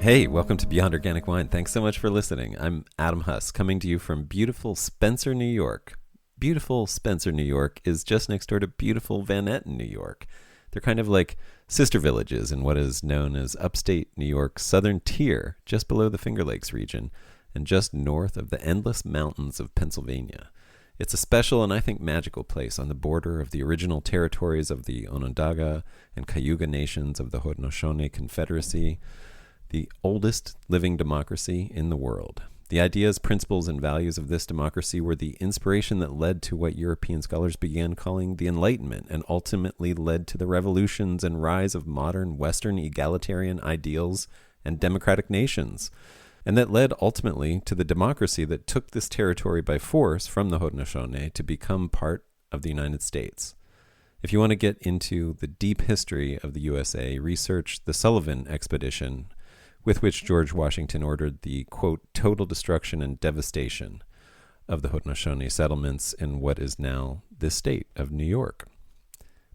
Hey, welcome to Beyond Organic Wine. Thanks so much for listening. I'm Adam Huss, coming to you from beautiful Spencer, New York. Beautiful Spencer, New York is just next door to beautiful Van Etten, New York. They're kind of like sister villages in what is known as upstate New York's southern tier, just below the Finger Lakes region, and just north of the endless mountains of Pennsylvania. It's a special and I think magical place on the border of the original territories of the Onondaga and Cayuga nations of the Haudenosaunee Confederacy, the oldest living democracy in the world. The ideas, principles, and values of this democracy were the inspiration that led to what European scholars began calling the Enlightenment and ultimately led to the revolutions and rise of modern Western egalitarian ideals and democratic nations, and that led ultimately to the democracy that took this territory by force from the Haudenosaunee to become part of the United States. If you want to get into the deep history of the USA, research the Sullivan Expedition, with which George Washington ordered the, quote, total destruction and devastation of the Haudenosaunee settlements in what is now the state of New York.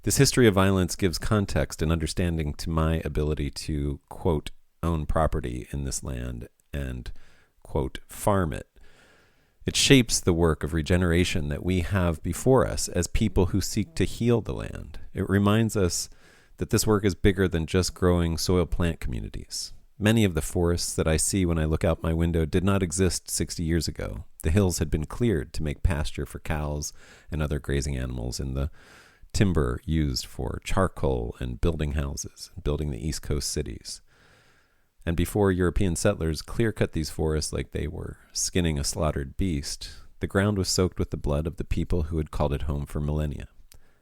This history of violence gives context and understanding to my ability to, quote, own property in this land and, quote, farm it. It shapes the work of regeneration that we have before us as people who seek to heal the land. It reminds us that this work is bigger than just growing soil plant communities. Many of the forests that I see when I look out my window did not exist 60 years ago. The hills had been cleared to make pasture for cows and other grazing animals, and the timber used for charcoal and building houses, building the East Coast cities. And before European settlers clear-cut these forests like they were skinning a slaughtered beast, the ground was soaked with the blood of the people who had called it home for millennia,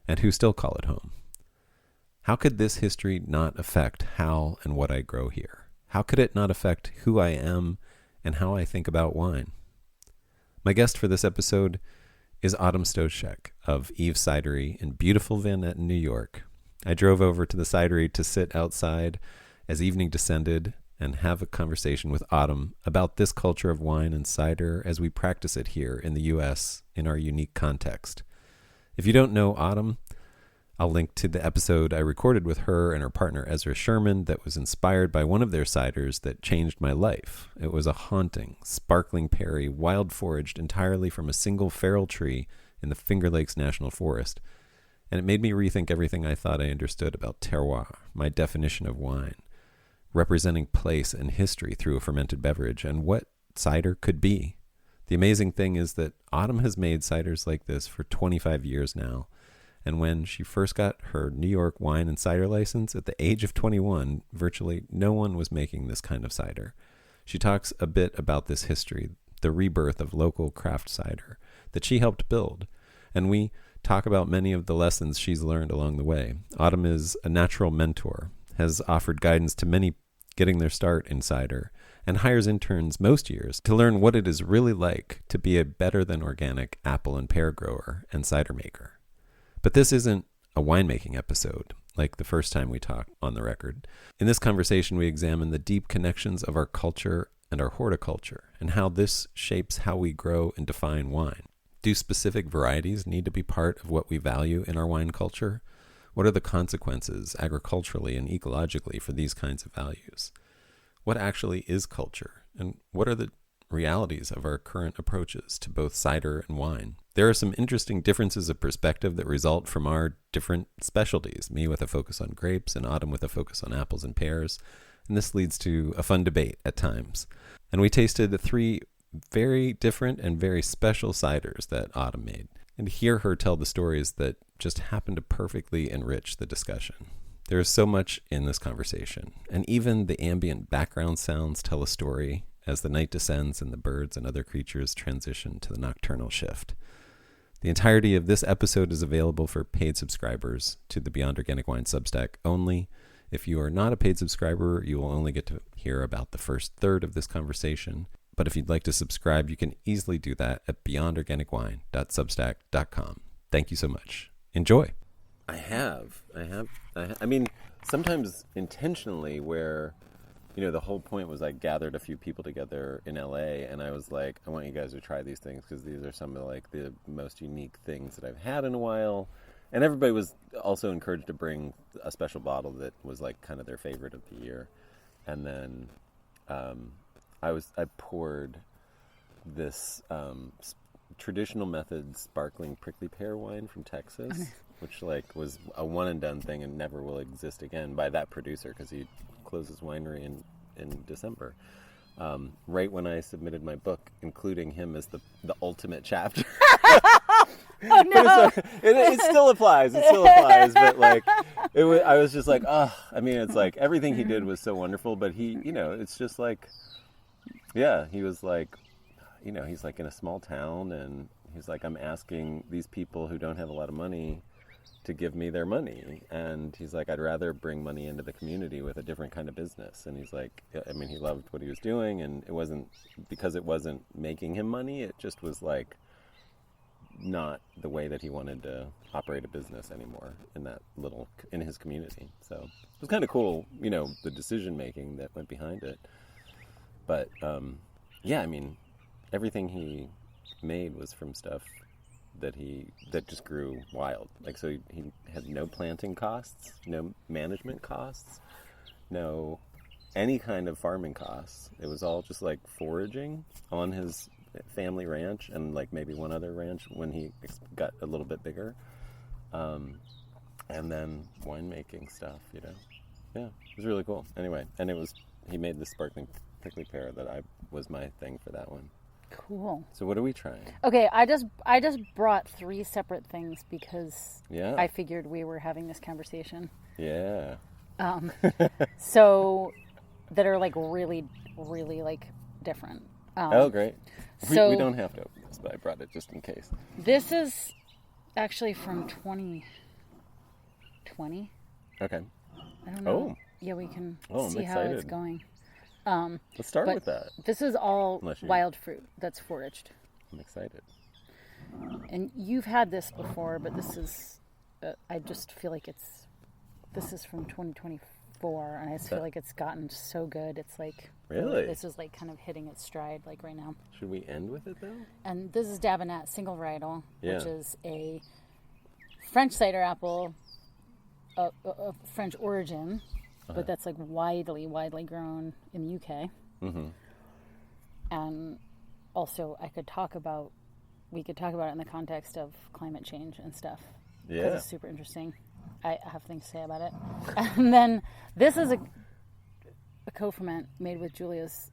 and who still call it home. How could this history not affect how and what I grow here? How could it not affect who I am and how I think about wine? My guest for this episode is Autumn Stoscheck of Eve's Cidery in beautiful Van Etten, New York. I drove over to the cidery to sit outside as evening descended and have a conversation with Autumn about this culture of wine and cider as we practice it here in the U.S. in our unique context. If you don't know Autumn, I'll link to the episode I recorded with her and her partner Ezra Sherman that was inspired by one of their ciders that changed my life. It was a haunting, sparkling perry, wild foraged entirely from a single feral tree in the Finger Lakes National Forest. And it made me rethink everything I thought I understood about terroir, my definition of wine, representing place and history through a fermented beverage, and what cider could be. The amazing thing is that Autumn has made ciders like this for 25 years now. And when she first got her New York wine and cider license at the age of 21, virtually no one was making this kind of cider. She talks a bit about this history, the rebirth of local craft cider that she helped build. And we talk about many of the lessons she's learned along the way. Autumn is a natural mentor, has offered guidance to many getting their start in cider, and hires interns most years to learn what it is really like to be a better than organic apple and pear grower and cider maker. But this isn't a winemaking episode, like the first time we talked on the record. In this conversation, we examine the deep connections of our culture and our horticulture, and how this shapes how we grow and define wine. Do specific varieties need to be part of what we value in our wine culture? What are the consequences agriculturally and ecologically for these kinds of values? What actually is culture, and what are the realities of our current approaches to both cider and wine? There are some interesting differences of perspective that result from our different specialties, me with a focus on grapes and Autumn with a focus on apples and pears, and this leads to a fun debate at times. And we tasted 3 very different and very special ciders that Autumn made, and hear her tell the stories that just happen to perfectly enrich the discussion. There is so much in this conversation, and even the ambient background sounds tell a story as the night descends and the birds and other creatures transition to the nocturnal shift. The entirety of this episode is available for paid subscribers to the Beyond Organic Wine Substack only. If you are not a paid subscriber, you will only get to hear about the first third of this conversation. But if you'd like to subscribe, you can easily do that at beyondorganicwine.substack.com. Thank you so much. Enjoy. I mean, sometimes intentionally where, the whole point was I gathered a few people together in LA and I was like, I want you guys to try these things because these are some of the most unique things that I've had in a while. And everybody was also encouraged to bring a special bottle that was like kind of their favorite of the year. And then I poured this traditional method sparkling prickly pear wine from Texas, which like was a one and done thing and never will exist again by that producer because he closed his winery in December. Right when I submitted my book, including him as the ultimate chapter. Oh no! It still applies. It still applies. But like, I was just like, oh. I mean, it's like everything he did was so wonderful. But he, it's just like, yeah, he was like, he's like in a small town, and he's like, I'm asking these people who don't have a lot of money to give me their money, and he's like, I'd rather bring money into the community with a different kind of business. And he's like, I mean, he loved what he was doing, and it wasn't because it wasn't making him money. It just was like not the way that he wanted to operate a business anymore in his community. So it was kind of cool, the decision making that went behind it. But yeah, I mean, everything he made was from stuff that just grew wild. Like, so he had no planting costs, no management costs, no any kind of farming costs. It was all just like foraging on his family ranch and like maybe one other ranch when he got a little bit bigger, and then winemaking stuff. Yeah, it was really cool. Anyway, and he made the sparkling prickly pear that was my thing for that one. Cool. So what are we trying? Okay, I just brought 3 separate things because Yeah. I figured we were having this conversation. Yeah. So that are like really, really like different. Oh, great. So we don't have to open this, but I brought it just in case. This is actually from 2020. Okay. I don't know. Oh. Yeah, we can I'm see how it's excited. going. Let's start But with that. this is all Unless you- wild fruit that's foraged. I'm excited. And you've had this before, but this is, I just feel like this is from 2024, and I just feel like it's gotten so good. It's like, Really? this is like kind of hitting its stride like right now. Should we end with it, though? And this is Dabinet single varietal, Yeah. which is a French cider apple of French origin, but that's like widely grown in the UK. Mm-hmm. And also we could talk about it in the context of climate change and stuff. Yeah. Because it's super interesting. I have things to say about it. And then this is a co-ferment made with Julia's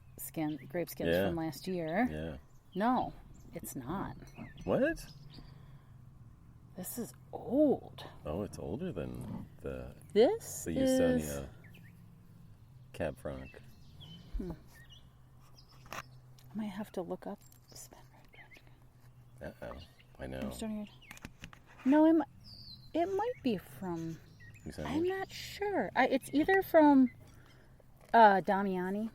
grape skins Yeah. from last year. Yeah. No, it's not. What? This is old. Oh, it's older than the This is... Usonia Cab Franc. I might have to look up the Spanish. Uh-oh. I know. No, it might be from... Usonia? I'm not sure. It's either from Damiani.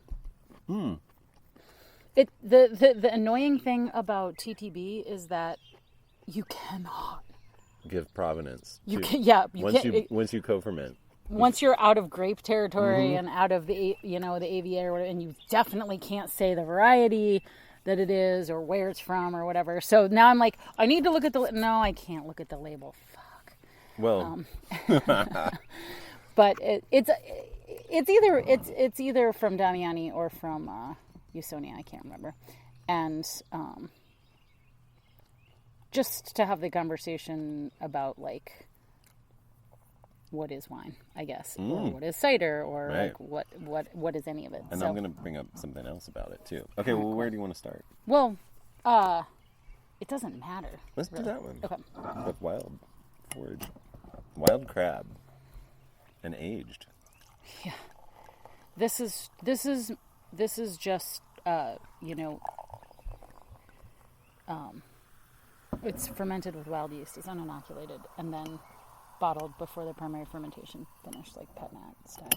The annoying thing about TTB is that you cannot. Give provenance. Once you co-ferment. Once you're out of grape territory and out of the aviator, or whatever, and you definitely can't say the variety that it is or where it's from or whatever. So now I'm like, I need to look at no, I can't look at the label. Fuck. Well, But it's either from Damiani or from Usonia. I can't remember. And just to have the conversation about like what is wine, I guess, or what is cider, or Right. like what is any of it. and So, I'm going to bring up something else about it, too. Okay, well, where do you want to start? well, it doesn't matter. Let's do really. that one. Okay. With wild crab. And aged. Yeah. This is just it's fermented with wild yeast. It's uninoculated and then bottled before the primary fermentation finished, like pet nat style.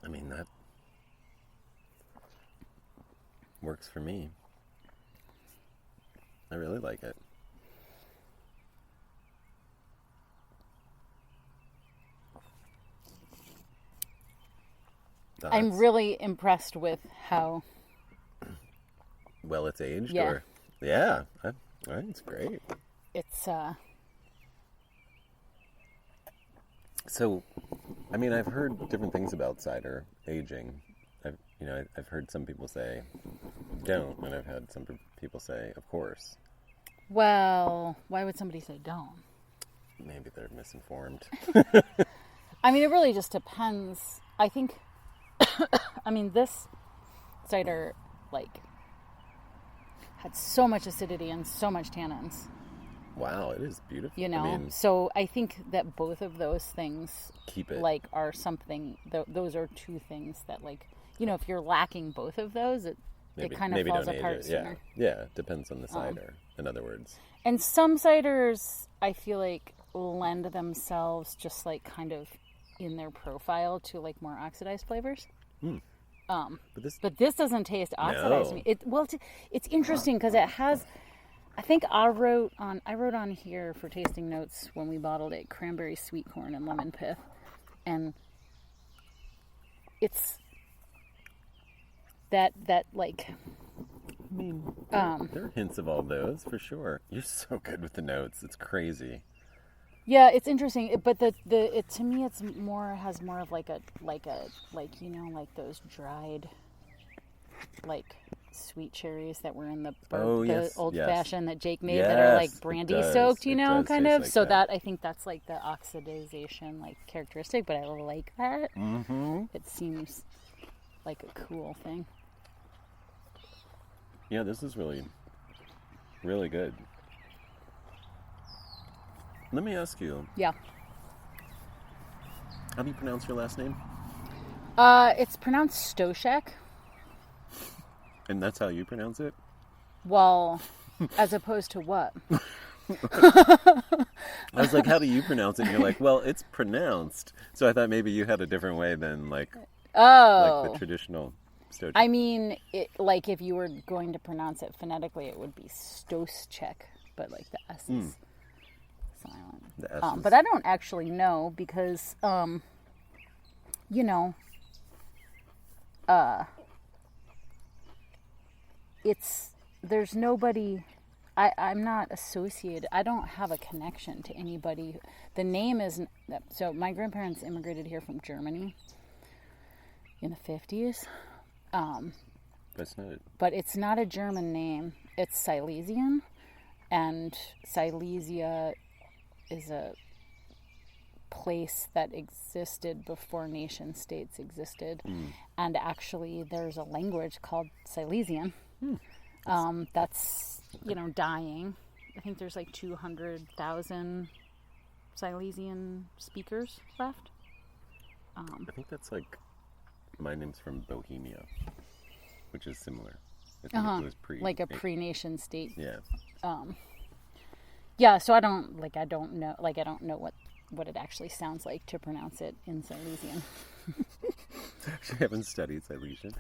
I mean, that works for me. I really like it. I'm really impressed with how well it's aged. Yeah. Or yeah, I think it's great. it's So I mean, I've heard different things about cider aging. I've heard some people say don't, and I've had some people say, of course. Well, why would somebody say don't? Maybe they're misinformed. I mean, it really just depends. I think, I mean, this cider, like, had so much acidity and so much tannins. Wow, it is beautiful. You know, I mean, so I think that both of those things, keep it. like, are something, those are two things that, like, you know, if you're lacking both of those, it kind of falls apart sooner. Yeah, depends on the cider, in other words. And some ciders, I feel like, lend themselves just, like, kind of in their profile to, like, more oxidized flavors. But this doesn't taste oxidized to me. It's interesting because it has, I think I wrote on here for tasting notes when we bottled it, cranberry sweet corn and lemon pith. And it's that like, I mean, there are hints of all those for sure. You're so good with the notes. It's crazy. Yeah, it's interesting, but to me it's has more of like you know, like those dried, like, sweet cherries that were in the old fashioned that Jake made, that are like brandy soaked, you know, kind of. Like so that I think that's like the oxidization like characteristic, but I like that. Mm-hmm. It seems like a cool thing. Yeah, this is really, really good. Let me ask you. Yeah. How do you pronounce your last name? It's pronounced Stoscheck. And that's how you pronounce it? Well, as opposed to what? I was like, how do you pronounce it? And you're like, well, it's pronounced. So I thought maybe you had a different way than like the traditional Stoscheck. I mean, like if you were going to pronounce it phonetically, it would be Stoscheck, but like the S is silent. The S is... But I don't actually know because, you know, there's nobody, I'm not associated, I don't have a connection to anybody. The name isn't, so my grandparents immigrated here from Germany in the 50s. That's not it. But it's not a German name, it's Silesian, and Silesia is a place that existed before nation states existed. And actually there's a language called Silesian. That's, you know, dying. I think there's like 200,000 Silesian speakers left. I think that's like, my name's from Bohemia, which is similar. I think it was like a pre-nation state. Yeah. Yeah, so I don't know what it actually sounds like to pronounce it in Silesian. I haven't studied Silesian.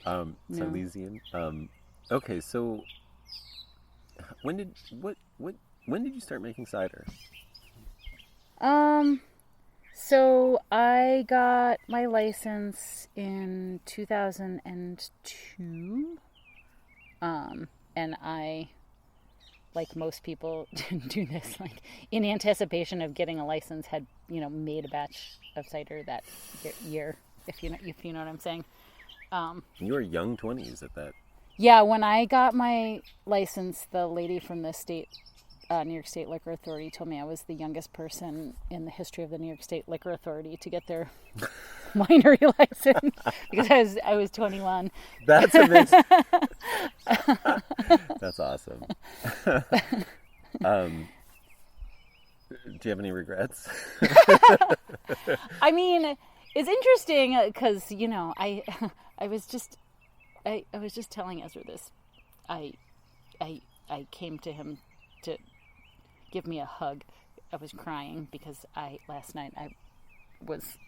Silesian. Okay, so when did you start making cider? So I got my license in 2002. And I, like most people do this, like in anticipation of getting a license, had, you know, made a batch of cider that year, if you know what I'm saying. You were young 20s at that. Yeah, when I got my license, the lady from the New York State Liquor Authority told me I was the youngest person in the history of the New York State Liquor Authority to get their winery license because I was 21. That's amazing. That's awesome. Do you have any regrets? I mean, it's interesting because, you know, I was just telling Ezra this. I came to him to give me a hug. I was crying because last night I was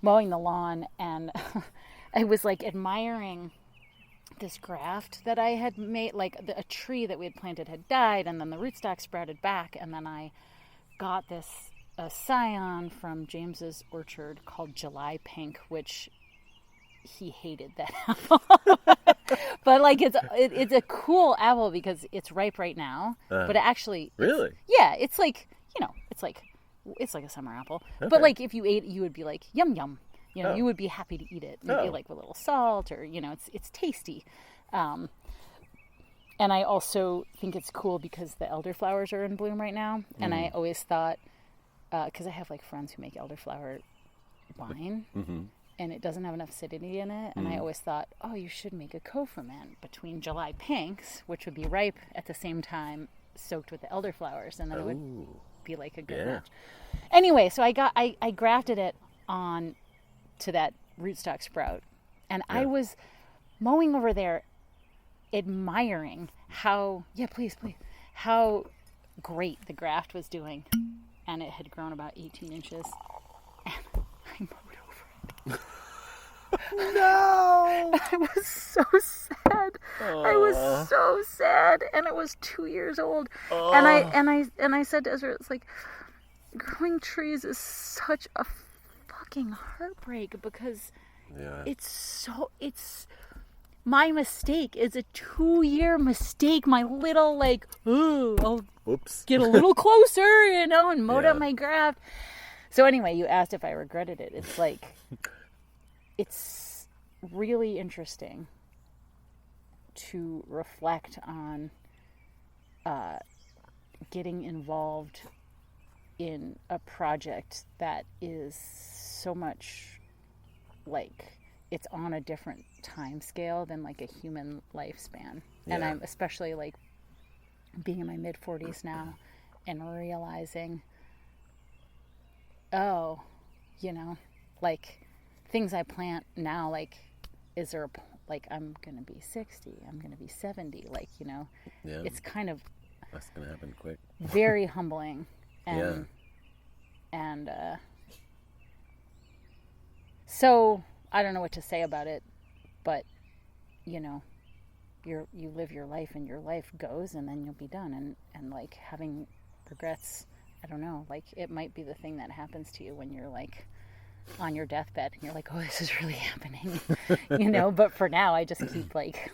mowing the lawn and I was like admiring this graft that I had made, like a tree that we had planted had died and then the rootstock sprouted back, and then I got a scion from James's orchard called July Pink, which he hated that apple. But like it's a cool apple because it's ripe right now. But it actually really, yeah, it's like, you know, it's like It's like a summer apple. Okay. But like if you ate it, you would be like, yum, yum. You know, Oh. you would be happy to eat it. Maybe Oh. like with a little salt or, you know, it's tasty. And I also think it's cool because the elderflowers are in bloom right now. And I always thought, because I have like friends who make elderflower wine, and it doesn't have enough acidity in it. And I always thought, oh, you should make a co-ferment between July pinks, which would be ripe at the same time, soaked with the elderflowers, and then it would be like a good match. Anyway, so I grafted it on to that rootstock sprout, and I was mowing over there, admiring how how great the graft was doing, and it had grown about 18 inches, and I mowed over it. No. I was so sad. I was so sad, and it was 2 years old. And I said to Ezra, it's like, growing trees is such a fucking heartbreak because it's my mistake is a 2-year mistake. My little like, I'll get a little closer, you know, and mowed up my graft. So anyway, you asked if I regretted it. It's like, it's really interesting to reflect on getting involved in a project that is so much like it's on a different time scale than like a human lifespan. And I'm especially like being in my mid 40s now and realizing, oh, you know, like things I plant now, like, is there like, I'm going to be 60, I'm going to be 70, like, you know, it's kind of, that's going to happen quick. very humbling. And so I don't know what to say about it, but you know, you live your life and your life goes and then you'll be done. And like having regrets, I don't know, like it might be the thing that happens to you when you're like on your deathbed and you're like, oh, this is really happening, you know, but for now I just keep like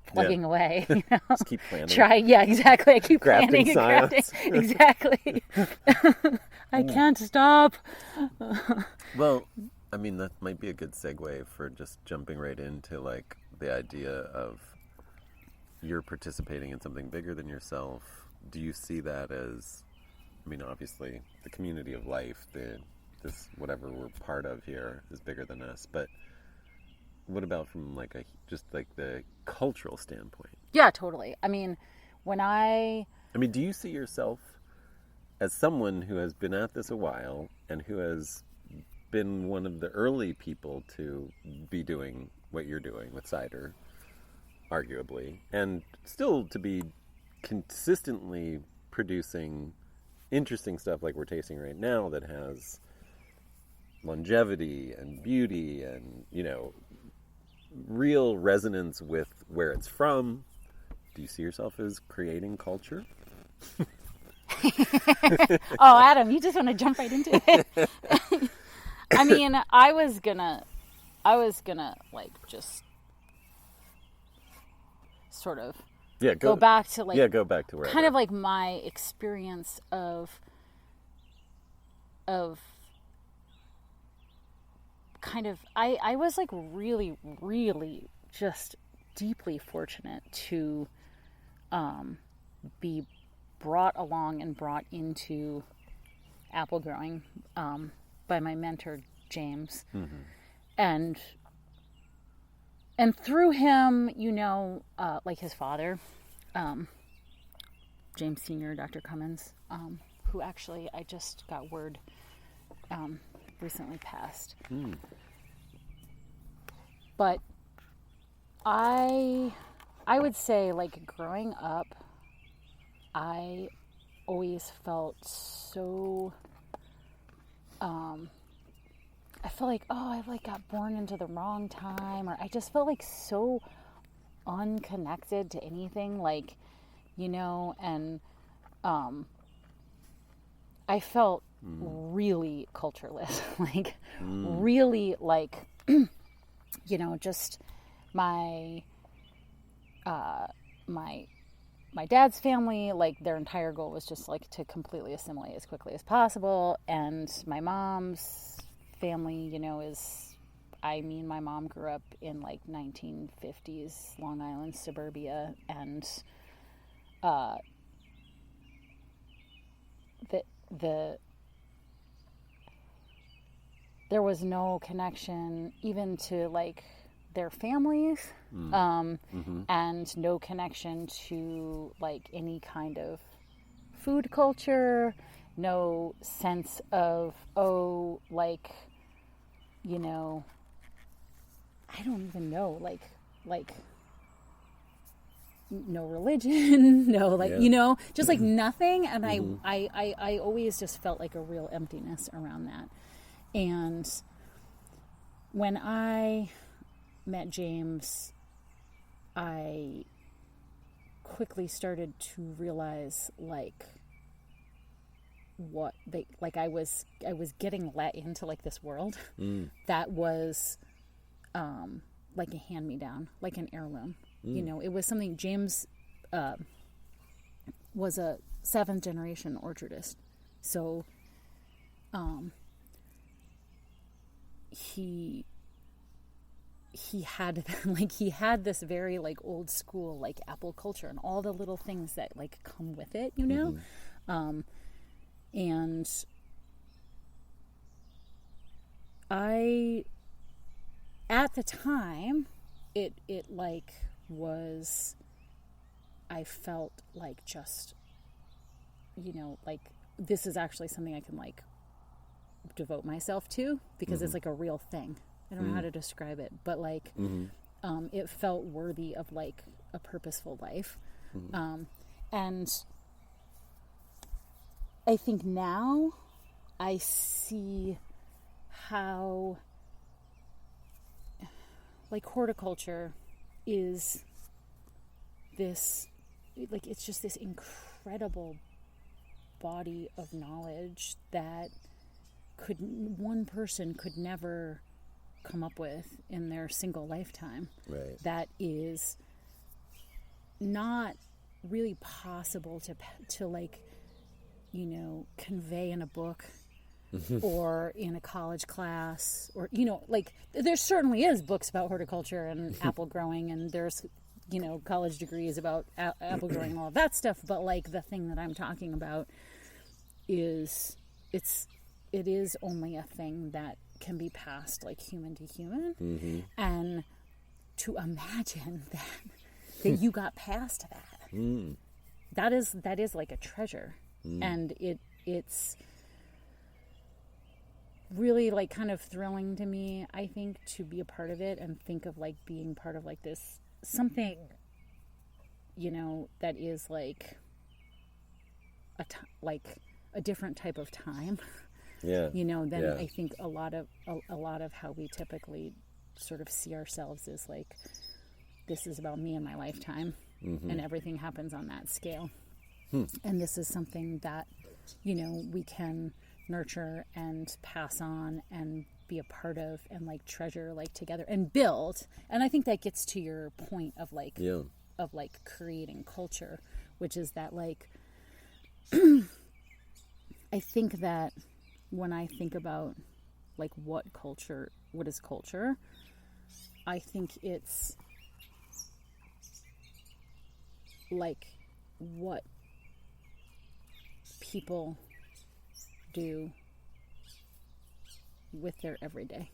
plugging away, you know. Just keep planting. Exactly. I keep Grafting planting and grafting. Exactly. I can't stop. Well, I mean, that might be a good segue for just jumping right into like the idea of you're participating in something bigger than yourself. Do you see that as, I mean, obviously the community of life, this whatever we're part of here is bigger than us, but what about from like just like the cultural standpoint? Yeah, totally. I mean, do you see yourself as someone who has been at this a while and who has been one of the early people to be doing what you're doing with cider, arguably, and still to be consistently producing interesting stuff like we're tasting right now that has longevity and beauty and, you know, real resonance with where it's from? Do you see yourself as creating culture? Oh, Adam, you just want to jump right into it. I mean, I was gonna like just sort of go back to like go back to where kind of like my experience of kind of I was like really, really just deeply fortunate to be brought along and brought into apple growing by my mentor James, and through him, you know, like his father, James Sr., Dr. Cummins, who actually I just got word recently passed. But I would say, like, growing up, I always felt so I felt like, oh, I like got born into the wrong time, or I just felt like so unconnected to anything, like, you know, and I felt really cultureless, like really like, you know, just my my dad's family, like their entire goal was just like to completely assimilate as quickly as possible. And my mom's family, you know, my mom grew up in like 1950s Long Island suburbia, and there was no connection even to like their families, and no connection to like any kind of food culture, no sense of, like, you know, I don't even know, like no religion, no, like, you know, just like nothing. And I always just felt like a real emptiness around that. And when I met James, I quickly started to realize like I was getting let into like this world that was like a hand-me-down, like an heirloom. You know, it was something. James was a 7th generation orchardist, so he had this very like old school like apple culture and all the little things that like come with it, you know. And I, at the time, it like was, I felt like just, you know, like this is actually something I can like devote myself to, because it's like a real thing. I don't know how to describe it, but like it felt worthy of like a purposeful life. And I think now I see how like horticulture is this, like, it's just this incredible body of knowledge that one person could never come up with in their single lifetime. Right. That is not really possible to like, you know, convey in a book or in a college class, or, you know, like there certainly is books about horticulture and apple growing, and there's, you know, college degrees about apple growing and all of that stuff. But like the thing that I'm talking about is it is only a thing that can be passed like human to human. And to imagine that you got past that, that is like a treasure. And it's really like kind of thrilling to me, I think, to be a part of it and think of like being part of like this something, you know, that is like like a different type of time. You know, than I think a lot of how we typically sort of see ourselves is like, this is about me and my lifetime, and everything happens on that scale. And this is something that, you know, we can nurture and pass on and be a part of and like treasure like together and build. And I think that gets to your point of like creating culture, which is that like I think that when I think about like what is culture, I think it's like what people do with their everyday.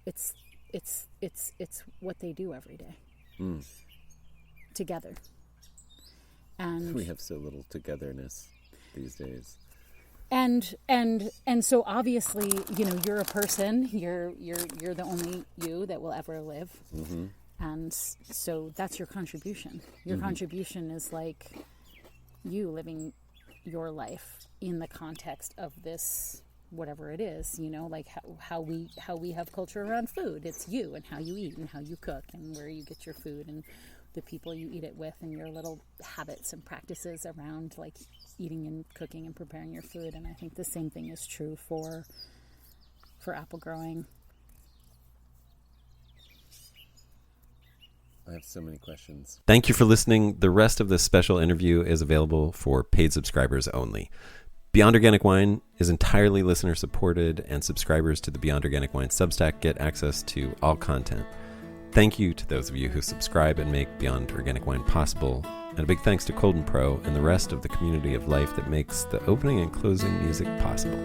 It's what they do every day together. And we have so little togetherness these days. And so obviously, you know, you're a person. You're the only you that will ever live. And so that's your contribution. Your contribution is like you living your life in the context of this, whatever it is, you know, like how we have culture around food. It's you and how you eat and how you cook and where you get your food and the people you eat it with and your little habits and practices around like eating and cooking and preparing your food. And I think the same thing is true for apple growing. I have so many questions. Thank you for listening. The rest of this special interview is available for paid subscribers only. Beyond Organic Wine is entirely listener supported, and subscribers to the Beyond Organic Wine Substack get access to all content. Thank you to those of you who subscribe and make Beyond Organic Wine possible. And a big thanks to Colden Pro and the rest of the community of life that makes the opening and closing music possible.